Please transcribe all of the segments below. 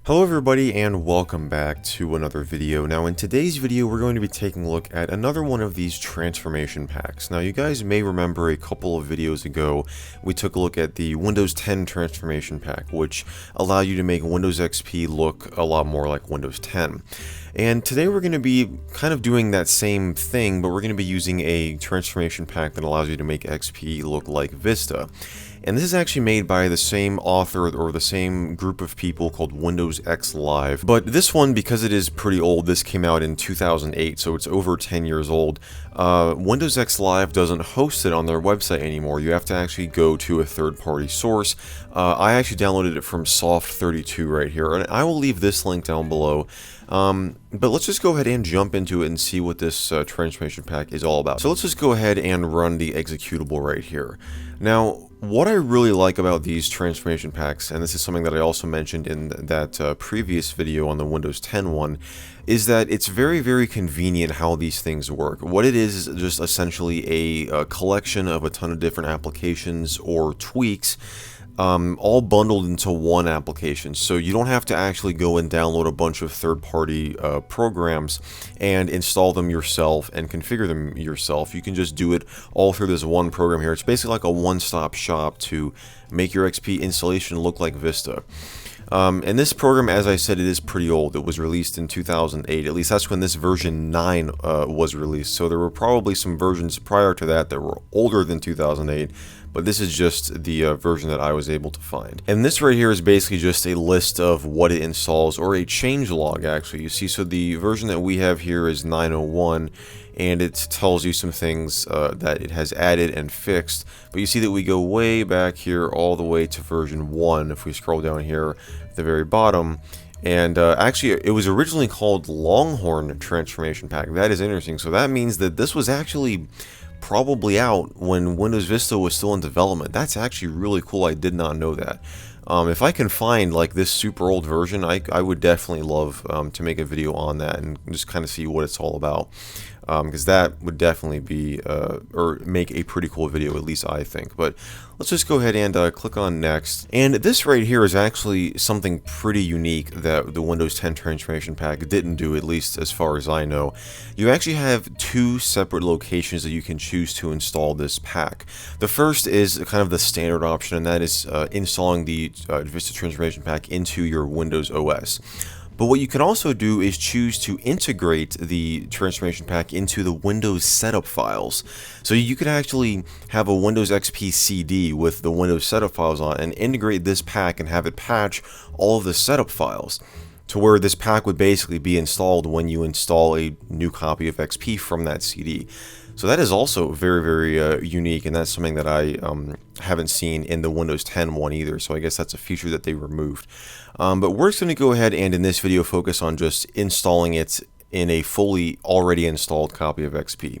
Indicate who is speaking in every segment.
Speaker 1: Hello everybody and welcome back to another video. Now in today's video we're going to be taking a look at another one of these transformation packs. Now you guys may remember a couple of videos ago we took a look at the Windows 10 transformation pack, which allowed you to make Windows XP look a lot more like Windows 10. And today we're going to be kind of doing that same thing, but we're going to be using a transformation pack that allows you to make XP look like Vista. And this is actually made by the same author or the same group of people called Windows X Live. But this one, because it is pretty old, this came out in 2008, so it's over 10 years old. Windows X Live doesn't host it on their website anymore. You have to actually go to a third-party source. I actually downloaded it from Soft32 right here, and I will leave this link down below. But let's just go ahead and jump into it and see what this transformation pack is all about. So let's just go ahead and run the executable right here. Now, what I really like about these transformation packs, and this is something that I also mentioned in that previous video on the Windows 10 one, is that it's very, very convenient how these things work. What it is just essentially a collection of a ton of different applications or tweaks, all bundled into one application, so you don't have to actually go and download a bunch of third-party programs and install them yourself and configure them yourself. You can just do it all through this one program here. It's basically like a one-stop shop to make your XP installation look like Vista. And this program, as I said, it is pretty old. It was released in 2008. At least that's when this version 9 was released. So there were probably some versions prior to that were older than 2008. But this is just the version that I was able to find. And this right here is basically just a list of what it installs, or a changelog actually. You see, so the version that we have here is 901, and it tells you some things that it has added and fixed. But you see that we go way back here all the way to version 1 if we scroll down here at the very bottom. And actually, it was originally called Longhorn Transformation Pack. That is interesting. So that means that this was actually probably out when Windows Vista was still in development. That's actually really cool. I did not know that. If I can find like this super old version, I would definitely love to make a video on that and just kind of see what it's all about. Because that would definitely be, or make a pretty cool video, at least I think. But let's just go ahead and click on next. And this right here is actually something pretty unique that the Windows 10 Transformation Pack didn't do, at least as far as I know. You actually have two separate locations that you can choose to install this pack. The first is kind of the standard option, and that is installing the Vista Transformation Pack into your Windows OS. But what you can also do is choose to integrate the transformation pack into the Windows setup files. So you could actually have a Windows XP CD with the Windows setup files on and integrate this pack and have it patch all of the setup files, to where this pack would basically be installed when you install a new copy of XP from that CD. So that is also very, very unique, and that's something that I haven't seen in the Windows 10 one either, so I guess that's a feature that they removed. But we're just going to go ahead and in this video focus on just installing it in a fully already installed copy of XP.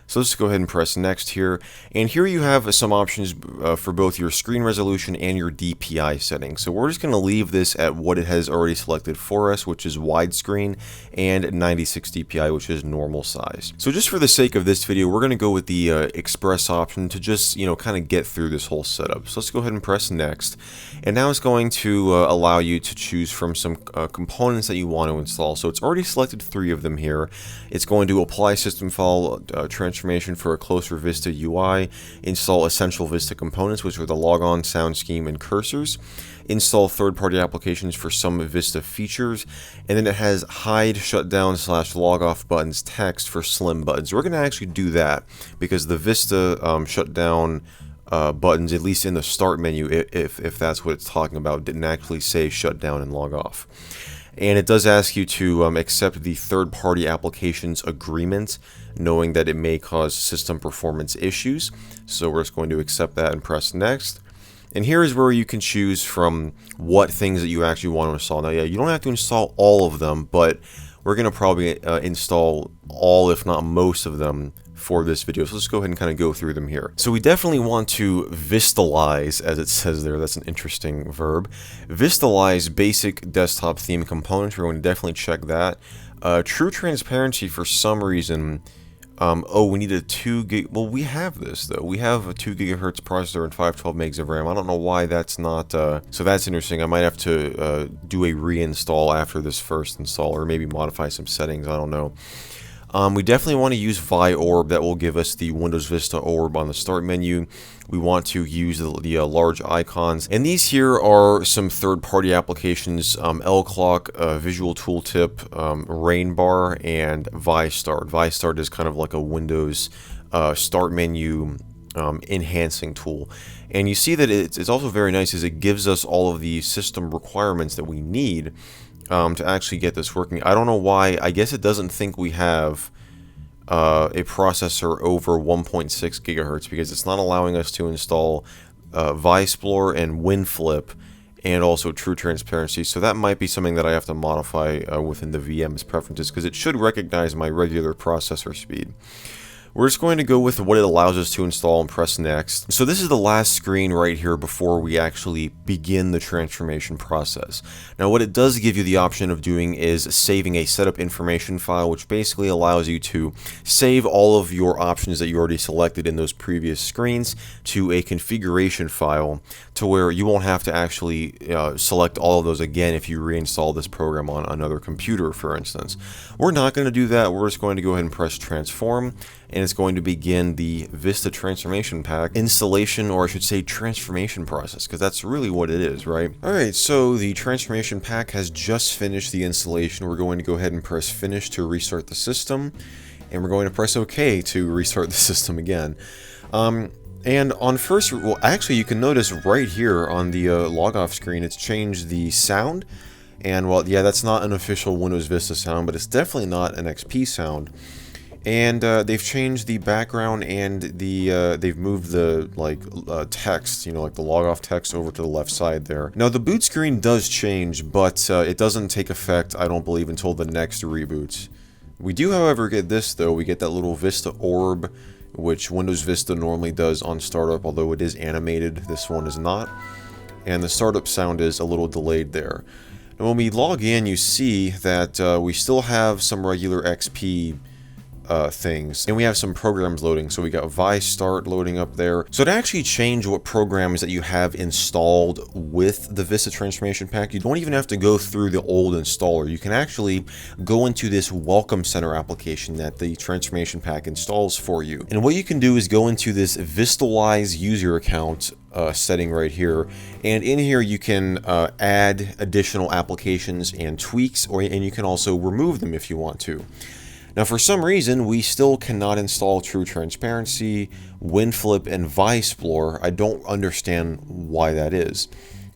Speaker 1: So let's go ahead and press next here, and here you have some options for both your screen resolution and your DPI settings. So we're just going to leave this at what it has already selected for us, which is widescreen, and 96 DPI, which is normal size. So just for the sake of this video, we're going to go with the express option to just, kind of get through this whole setup. So let's go ahead and press next, and now it's going to allow you to choose from some components that you want to install. So it's already selected 3 of them here. It's going to apply system file transformation for a closer Vista UI, install essential Vista components, which are the logon, sound scheme, and cursors, install third-party applications for some Vista features, and then it has hide, shutdown, / log off buttons text for slim buttons. We're going to actually do that because the Vista shutdown buttons, at least in the start menu, if that's what it's talking about, didn't actually say shut down and log off. And it does ask you to accept the third-party applications agreement, knowing that it may cause system performance issues. So we're just going to accept that and press next. And here is where you can choose from what things that you actually want to install. Now, yeah, you don't have to install all of them, but we're going to probably install all, if not most of them, for this video. So let's go ahead and kind of go through them here. So we definitely want to Vistalize, as it says there. That's an interesting verb. Vistalize basic desktop theme components. We're going to definitely check that. True transparency, for some reason, Oh, we need a 2 gig. Well, we have this though. We have a 2 gigahertz processor and 512 megs of RAM. I don't know why that's not. So that's interesting. I might have to do a reinstall after this first install, or maybe modify some settings. I don't know. We definitely want to use Vi Orb. That will give us the Windows Vista orb on the start menu. We want to use the large icons. And these here are some third-party applications, L-Clock, Visual Tooltip, Rainbar, and ViStart. ViStart is kind of like a Windows start menu enhancing tool. And you see that it's also very nice as it gives us all of the system requirements that we need to actually get this working. I don't know why. I guess it doesn't think we have a processor over 1.6 gigahertz because it's not allowing us to install ViSplorer and WinFlip and also True Transparency. So that might be something that I have to modify within the VM's preferences, because it should recognize my regular processor speed. We're just going to go with what it allows us to install and press next. So this is the last screen right here before we actually begin the transformation process. Now what it does give you the option of doing is saving a setup information file, which basically allows you to save all of your options that you already selected in those previous screens to a configuration file, to where you won't have to actually select all of those again if you reinstall this program on another computer, for instance. We're not going to do that. We're just going to go ahead and press transform, and it's going to begin the Vista Transformation Pack installation, or I should say transformation process, because that's really what it is, right? Alright, so the Transformation Pack has just finished the installation. We're going to go ahead and press finish to restart the system, and we're going to press OK to restart the system again. And on first, well, actually you can notice right here on the log off screen, it's changed the sound. And well, yeah, that's not an official Windows Vista sound, but it's definitely not an XP sound. And they've changed the background, and they've moved the text, you know, like the log off text over to the left side there. Now the boot screen does change, but it doesn't take effect, I don't believe, until the next reboot. We do, however, get this though. We get that little Vista orb, which Windows Vista normally does on startup, although it is animated. This one is not. And the startup sound is a little delayed there. And when we log in, you see that we still have some regular XP things, and we have some programs loading. So we got ViStart loading up there. So to actually change what programs that you have installed with the Vista Transformation Pack, you don't even have to go through the old installer. You can actually go into this Welcome Center application that the Transformation Pack installs for you. And what you can do is go into this Vistalize user account setting right here, and in here you can add additional applications and tweaks, and you can also remove them if you want to. Now for some reason we still cannot install True Transparency, WinFlip, and ViSplorer. I don't understand why that is.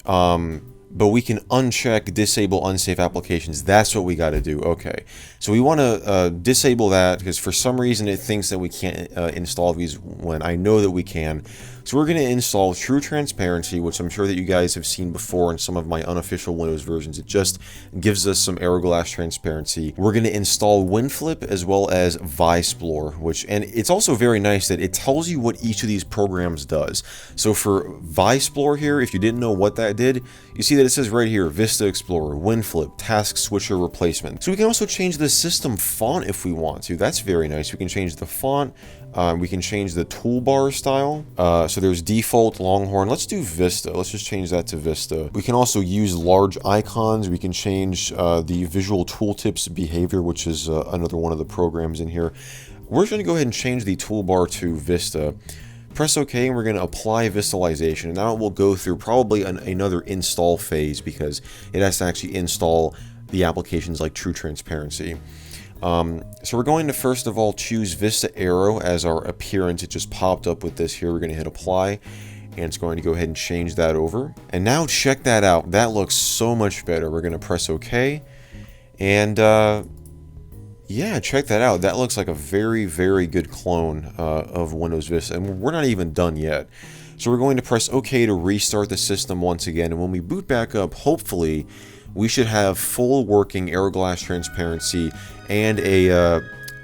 Speaker 1: But we can uncheck disable unsafe applications. That's what we got to do. Okay, so we want to disable that, because for some reason it thinks that we can't install these when I know that we can. So we're going to install True Transparency, which I'm sure that you guys have seen before in some of my unofficial Windows versions. It just gives us some arrow glass transparency. We're going to install WinFlip as well as ViSplorer, and it's also very nice that it tells you what each of these programs does. So for ViSplorer here, if you didn't know what that did, you see that it says right here, Vista Explorer, WinFlip, Task Switcher Replacement. So we can also change the system font if we want to. That's very nice. We can change the font. We can change the toolbar style. So there's default, Longhorn. Let's do Vista. Let's just change that to Vista. We can also use large icons. We can change the visual tooltips behavior, which is another one of the programs in here. We're just going to go ahead and change the toolbar to Vista. Press OK, and we're going to apply Vistalization. And now it will go through probably another install phase, because it has to actually install the applications like True Transparency. So we're going to first of all choose Vista Arrow as our appearance. It just popped up with this here. We're going to hit apply, and it's going to go ahead and change that over. And now check that out. That looks so much better. We're going to press OK, and yeah, check that out. That looks like a very, very good clone of Windows Vista, and we're not even done yet. So we're going to press OK to restart the system once again, and when we boot back up, hopefully we should have full working arrow glass transparency and a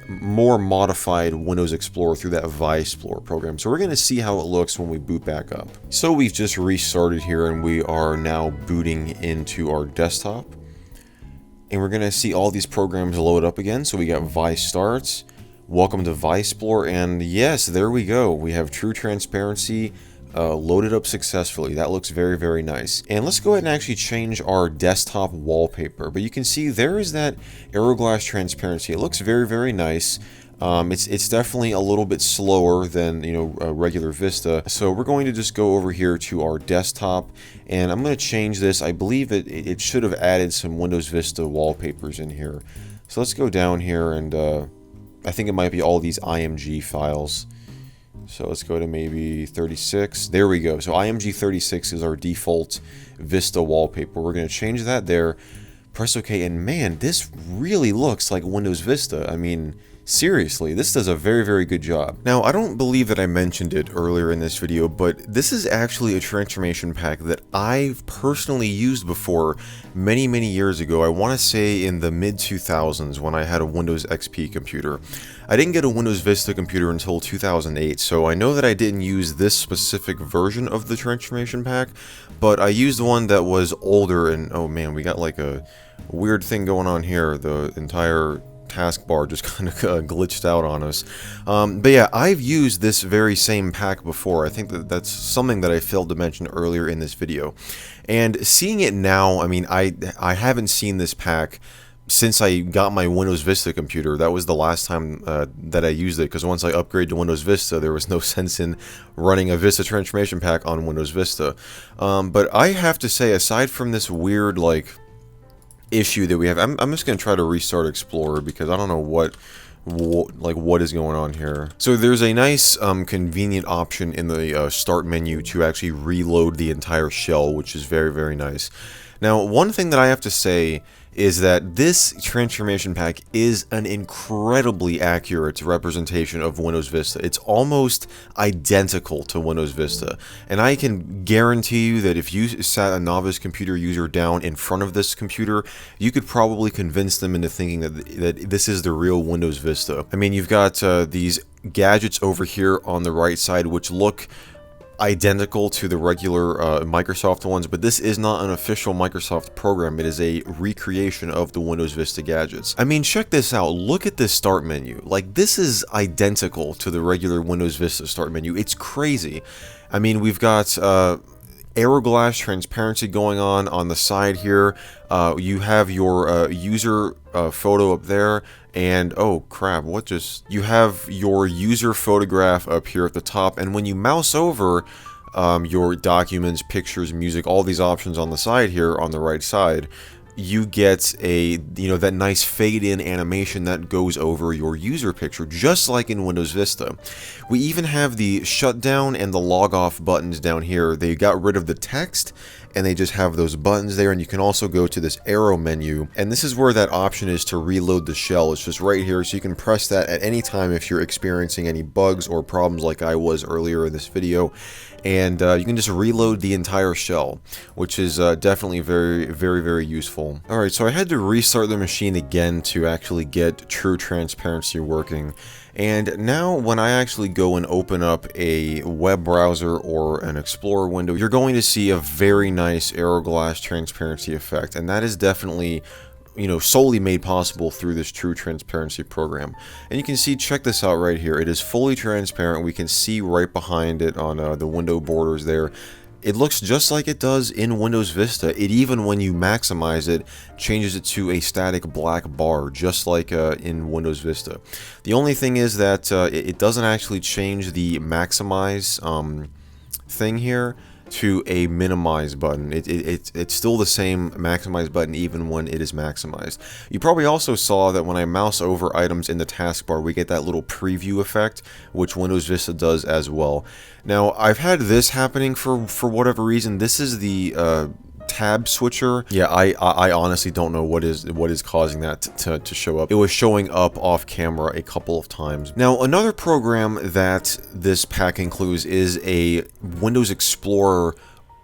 Speaker 1: more modified Windows Explorer through that ViSplorer program. So we're going to see how it looks when we boot back up. So we've just restarted here, and we are now booting into our desktop. And we're going to see all these programs load up again. So we got ViStart, welcome to Explorer, and yes, there we go. We have true transparency loaded up successfully. That looks very, very nice. And let's go ahead and actually change our desktop wallpaper. But you can see there is that Aeroglass transparency. It looks very, very nice. It's definitely a little bit slower than, you know, regular Vista. So we're going to just go over here to our desktop, and I'm going to change this. I believe it should have added some Windows Vista wallpapers in here. So let's go down here, and I think it might be all these IMG files. So let's go to maybe 36. There we go. So IMG 36 is our default Vista wallpaper. We're going to change that there. Press OK, and man, this really looks like Windows Vista. I mean, seriously, this does a very, very good job. Now, I don't believe that I mentioned it earlier in this video, but this is actually a transformation pack that I've personally used before many, many years ago. I want to say in the mid-2000s when I had a Windows XP computer. I didn't get a Windows Vista computer until 2008, so I know that I didn't use this specific version of the transformation pack, but I used one that was older, and oh man, we got like a weird thing going on here. The entire taskbar just kind of glitched out on us. But yeah, I've used this very same pack before. I think that's something that I failed to mention earlier in this video. And seeing it now, I mean, I haven't seen this pack since I got my Windows Vista computer. That was the last time that I used it, because once I upgraded to Windows Vista, there was no sense in running a Vista transformation pack on Windows Vista. But I have to say, aside from this weird, like, issue that we have, I'm just going to try to restart Explorer because I don't know what is going on here. So there's a nice convenient option in the start menu to actually reload the entire shell, which is very, very nice. Now, one thing that I have to say is that this transformation pack is an incredibly accurate representation of Windows Vista. It's almost identical to Windows Vista, and I can guarantee you that if you sat a novice computer user down in front of this computer, you could probably convince them into thinking that this is the real Windows Vista. I mean, you've got these gadgets over here on the right side which look identical to the regular Microsoft ones, but this is not an official Microsoft program. It is a recreation of the Windows Vista gadgets. I mean, check this out. Look at this start menu. Like, this is identical to the regular Windows Vista start menu. It's crazy. I mean, we've got Aeroglass transparency going on the side here. You have your user photo up there, and oh crap, you have your user photograph up here at the top, and when you mouse over your documents, pictures, music, all these options on the side here on the right side, you get that nice fade in animation that goes over your user picture, just like in Windows Vista. We even have the shutdown and the log off buttons down here. They got rid of the text and they just have those buttons there, and you can also go to this arrow menu, and this is where that option is to reload the shell. It's just right here, so you can press that at any time if you're experiencing any bugs or problems like I was earlier in this video, and you can just reload the entire shell, which is definitely very, very, very useful. Alright, so I had to restart the machine again to actually get true transparency working. And now when I actually go and open up a web browser or an Explorer window, you're going to see a very nice Aeroglass transparency effect, and that is definitely, solely made possible through this true transparency program. And you can see, check this out right here. It is fully transparent. We can see right behind it on the window borders there. It looks just like it does in Windows Vista. It even, when you maximize it, changes it to a static black bar, just like in Windows Vista. The only thing is that it doesn't actually change the maximize thing here to a minimize button. It's still the same maximize button even when it is maximized. You probably also saw that when I mouse over items in the taskbar, we get that little preview effect, which Windows Vista does as well. Now, I've had this happening for whatever reason. This is the tab switcher. Yeah, I honestly don't know what is causing that to show up. It was showing up off camera a couple of times. Now, another program that this pack includes is a Windows Explorer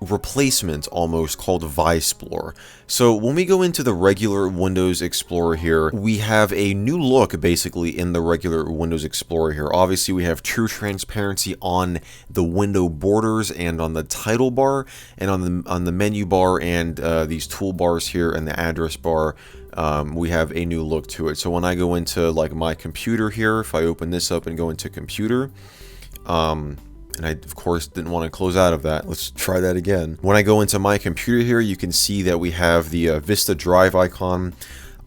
Speaker 1: replacement almost called Visplorer. So when we go into the regular Windows Explorer here, we have a new look basically in the regular Windows Explorer here. Obviously we have true transparency on the window borders and on the title bar and on the menu bar and these toolbars here and the address bar. We have a new look to it. So when I go into like my computer here, if I open this up and go into computer, and I, of course, didn't want to close out of that. Let's try that again. When I go into my computer here, you can see that we have the Vista Drive icon.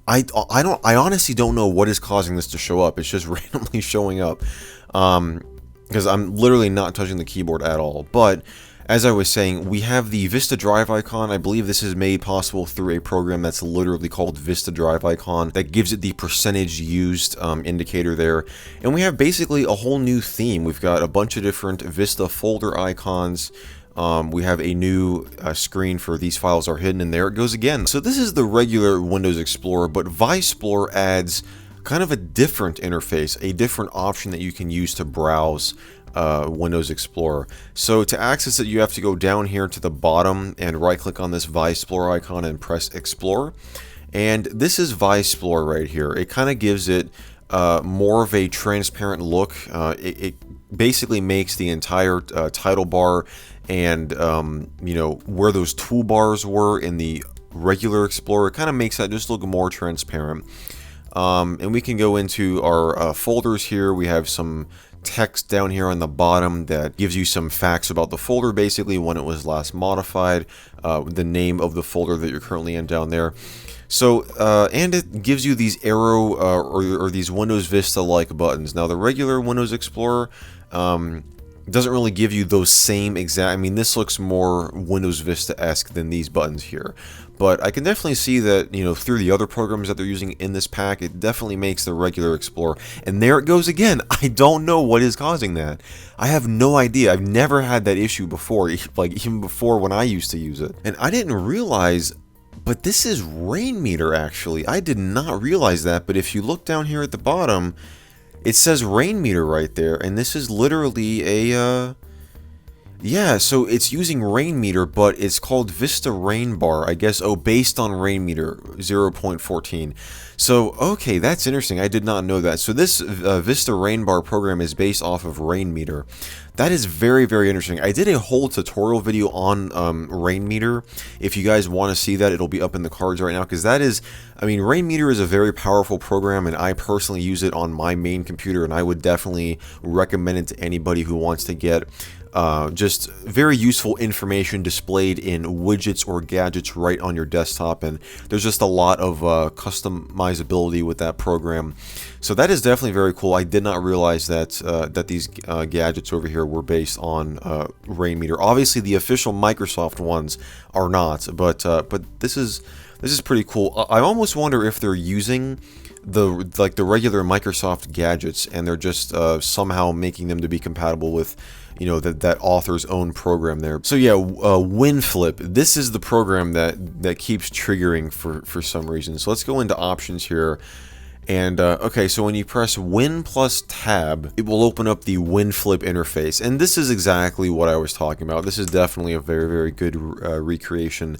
Speaker 1: I honestly don't know what is causing this to show up. It's just randomly showing up because I'm literally not touching the keyboard at all. But as I was saying, we have the Vista Drive icon. I believe this is made possible through a program that's literally called Vista Drive icon that gives it the percentage used indicator there. And we have basically a whole new theme. We've got a bunch of different Vista folder icons. We have a new screen for these files are hidden, and there it goes again. So this is the regular Windows Explorer, but Visplorer adds kind of a different interface, a different option that you can use to browse Windows Explorer. So to access it, you have to go down here to the bottom and right click on this Visplorer icon and press Explore. And this is Visplorer right here. It kind of gives it more of a transparent look. It basically makes the entire title bar and you know, where those toolbars were in the regular Explorer, it kind of makes that just look more transparent. And we can go into our folders here. We have some text down here on the bottom that gives you some facts about the folder, basically when it was last modified, the name of the folder that you're currently in down there. So, and it gives you these arrow or these Windows Vista like buttons. Now the regular Windows Explorer doesn't really give you those same exact, I mean, this looks more Windows Vista-esque than these buttons here. But I can definitely see that, you know, through the other programs that they're using in this pack, it definitely makes the regular Explorer. And there it goes again. I don't know what is causing that. I have no idea. I've never had that issue before, like even before when I used to use it. And I didn't realize, but this is Rainmeter actually. I did not realize that, but if you look down here at the bottom, it says Rainmeter right there, and this is literally a, yeah, so it's using Rainmeter, but it's called Vista Rain Bar, I guess, based on Rainmeter 0.14. So, okay, that's interesting. I did not know that. So this Vista Rain Bar program is based off of Rainmeter. That is very, very interesting. I did a whole tutorial video on Rainmeter. If you guys want to see that, it'll be up in the cards right now, because that is, I mean, Rainmeter is a very powerful program, and I personally use it on my main computer, and I would definitely recommend it to anybody who wants to get just very useful information displayed in widgets or gadgets right on your desktop, and there's just a lot of customizability with that program. So that is definitely very cool. I did not realize that that these gadgets over here were based on Rainmeter. Obviously, the official Microsoft ones are not, but this is pretty cool. I almost wonder if they're using the regular Microsoft gadgets and they're just somehow making them to be compatible with, you know, that author's own program there. So yeah, WinFlip. This is the program that keeps triggering for some reason. So let's go into options here. And okay, so when you press Win plus Tab, it will open up the WinFlip interface. And this is exactly what I was talking about. This is definitely a very, very good recreation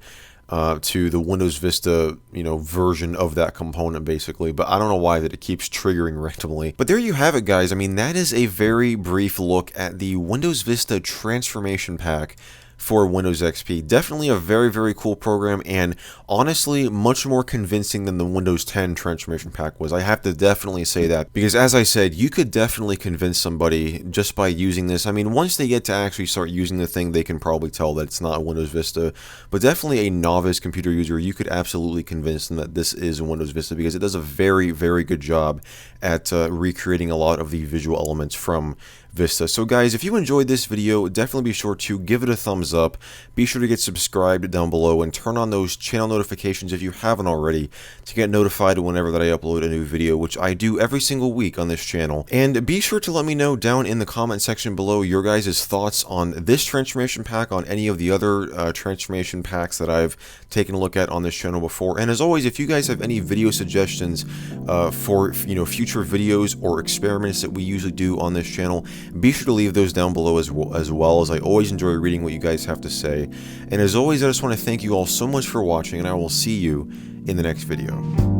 Speaker 1: to the Windows Vista, you know, version of that component basically, but I don't know why that it keeps triggering randomly. But there you have it, guys. I mean, that is a very brief look at the Windows Vista Transformation Pack for Windows XP. Definitely a very, very cool program, and honestly much more convincing than the Windows 10 Transformation Pack was. I have to definitely say that, because as I said, you could definitely convince somebody just by using this. I mean, once they get to actually start using the thing, they can probably tell that it's not Windows Vista, but definitely a novice computer user, you could absolutely convince them that this is Windows Vista, because it does a very, very good job at recreating a lot of the visual elements from Vista. So guys, if you enjoyed this video, definitely be sure to give it a thumbs up. Be sure to get subscribed down below and turn on those channel notifications if you haven't already to get notified whenever that I upload a new video, which I do every single week on this channel. And be sure to let me know down in the comment section below your guys' thoughts on this transformation pack, on any of the other transformation packs that I've taken a look at on this channel before. And as always, if you guys have any video suggestions for, you know, future videos or experiments that we usually do on this channel, be sure to leave those down below as well, as I always enjoy reading what you guys have to say. And as always, I just want to thank you all so much for watching, and I will see you in the next video.